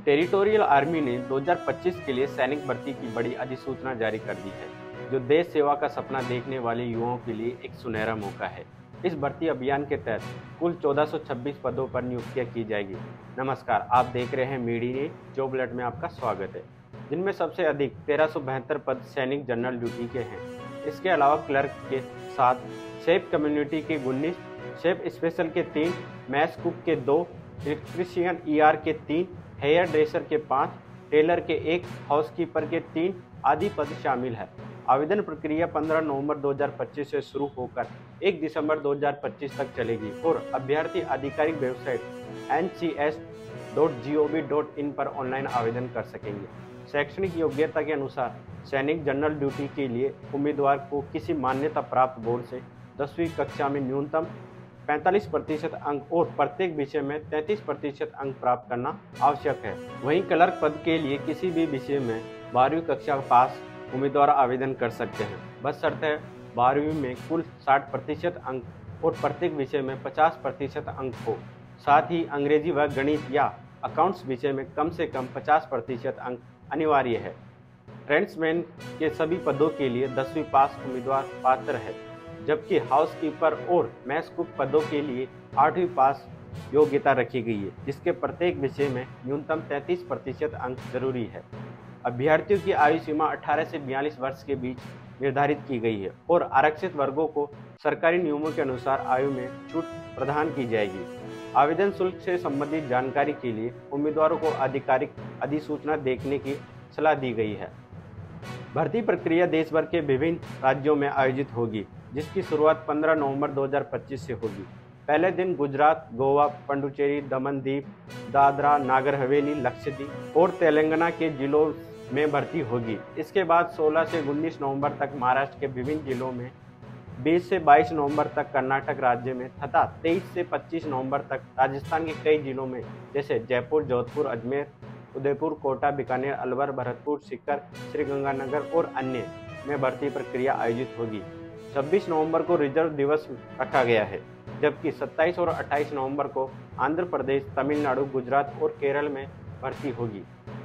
Territorial army ने 2025 के लिए सैनिक भर्ती की बड़ी अधिसूचना जारी कर दी है, जो देश सेवा का सपना देखने वाले युवाओं के लिए एक सुनहरा मौका है। इस भर्ती अभियान के तहत कुल 1426 पदों पर नियुक्तियां की जाएगी। नमस्कार, आप देख रहे हैं मीडिया जॉब अलर्ट में आपका स्वागत है। जिनमें सबसे अधिक 1372 पद सैनिक जनरल ड्यूटी के हैं। इसके अलावा क्लर्क के 7, शेफ कम्युनिटी के 19, शेफ स्पेशल के 3, मैस कुक के 2, इलेक्ट्रीशियन ईआर के 3, हेयर ड्रेसर के 5, टेलर के 1, हाउसकीपर के 3 आदि पद शामिल है। आवेदन प्रक्रिया 15 नवंबर 2025 से शुरू होकर 1 दिसंबर 2025 तक चलेगी और अभ्यर्थी आधिकारिक वेबसाइट ncs.gov.in पर ऑनलाइन आवेदन कर सकेंगे। शैक्षणिक योग्यता के अनुसार सैनिक जनरल ड्यूटी के लिए उम्मीदवार को किसी मान्यता प्राप्त बोर्ड से 10वीं कक्षा में न्यूनतम 45% अंक और प्रत्येक विषय में 33% अंक प्राप्त करना आवश्यक है। वहीं क्लर्क पद के लिए किसी भी विषय में 12वीं कक्षा पास उम्मीदवार आवेदन कर सकते हैं। बस शर्त है 12वीं में कुल 60% अंक और प्रत्येक विषय में 50% अंक हो। साथ ही अंग्रेजी व गणित या अकाउंट्स विषय में कम से कम 50% अंक अनिवार्य है। ट्रेड्समैन के सभी पदों के लिए 10वीं पास उम्मीदवार पात्र है, जबकि हाउसकीपर और मैस कुक पदों के लिए 8वीं पास योग्यता रखी गई है, जिसके प्रत्येक विषय में न्यूनतम 33% अंक जरूरी है। अभ्यर्थियों की आयु सीमा 18 से 42 वर्ष के बीच निर्धारित की गई है और आरक्षित वर्गों को सरकारी नियमों के अनुसार आयु में छूट प्रदान की जाएगी। आवेदन शुल्क से संबंधित जानकारी के लिए उम्मीदवारों को आधिकारिक अधिसूचना देखने की सलाह दी गई है। भर्ती प्रक्रिया देश भर के विभिन्न राज्यों में आयोजित होगी, जिसकी शुरुआत 15 नवंबर 2025 से होगी। पहले दिन गुजरात, गोवा, पुडुचेरी, दमन दीव, दादरा नागर हवेली, लक्षद्वीप और तेलंगाना के जिलों में भर्ती होगी। इसके बाद 16 से 19 नवंबर तक महाराष्ट्र के विभिन्न जिलों में, 20 से 22 नवंबर तक कर्नाटक राज्य में तथा 23 से 25 नवंबर तक राजस्थान के कई जिलों में जैसे जयपुर, जोधपुर, अजमेर, उदयपुर, कोटा, बीकानेर, अलवर, भरतपुर, सीकर, श्रीगंगानगर और अन्य में भर्ती प्रक्रिया आयोजित होगी। 26 नवंबर को रिजर्व दिवस रखा गया है, जबकि 27 और 28 नवंबर को आंध्र प्रदेश, तमिलनाडु, गुजरात और केरल में भर्ती होगी।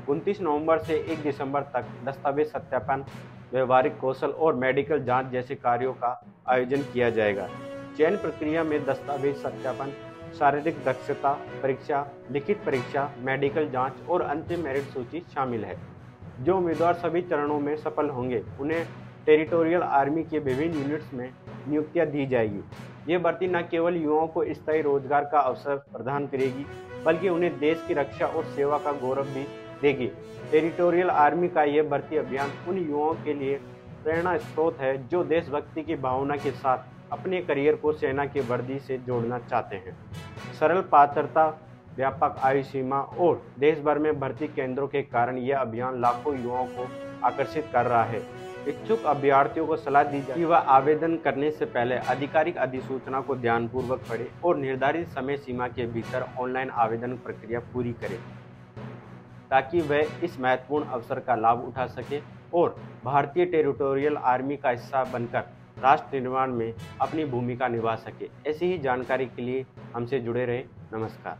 29 नवंबर से 1 दिसंबर तक दस्तावेज सत्यापन, व्यवहारिक कौशल और मेडिकल जांच जैसे कार्यों का आयोजन किया जाएगा। चयन प्रक्रिया में दस्तावेज सत्यापन, शारीरिक दक्षता परीक्षा, लिखित परीक्षा, मेडिकल जांच और अंतिम मेरिट सूची शामिल है। जो उम्मीदवार सभी चरणों में सफल होंगे, उन्हें टेरिटोरियल आर्मी के विभिन्न यूनिट्स में नियुक्तियां दी जाएगी। ये भर्ती न केवल युवाओं को स्थायी रोजगार का अवसर प्रदान करेगी, बल्कि उन्हें देश की रक्षा और सेवा का गौरव भी देगी। टेरिटोरियल आर्मी का यह भर्ती अभियान उन युवाओं के लिए प्रेरणा स्रोत है जो देशभक्ति की भावना के साथ अपने करियर को सेना की वर्दी से जोड़ना चाहते हैं। सरल पात्रता, व्यापक आयु सीमा और देश भर में भर्ती केंद्रों के कारण यह अभियान लाखों युवाओं को आकर्षित कर रहा है। इच्छुक अभ्यर्थियों को सलाह दी जाए कि वह आवेदन करने से पहले आधिकारिक अधिसूचना को ध्यानपूर्वक पढ़े और निर्धारित समय सीमा के भीतर ऑनलाइन आवेदन प्रक्रिया पूरी करें, ताकि वह इस महत्वपूर्ण अवसर का लाभ उठा सके और भारतीय टेरिटोरियल आर्मी का हिस्सा बनकर राष्ट्र निर्माण में अपनी भूमिका निभा सके। ऐसी ही जानकारी के लिए हमसे जुड़े रहें। नमस्कार।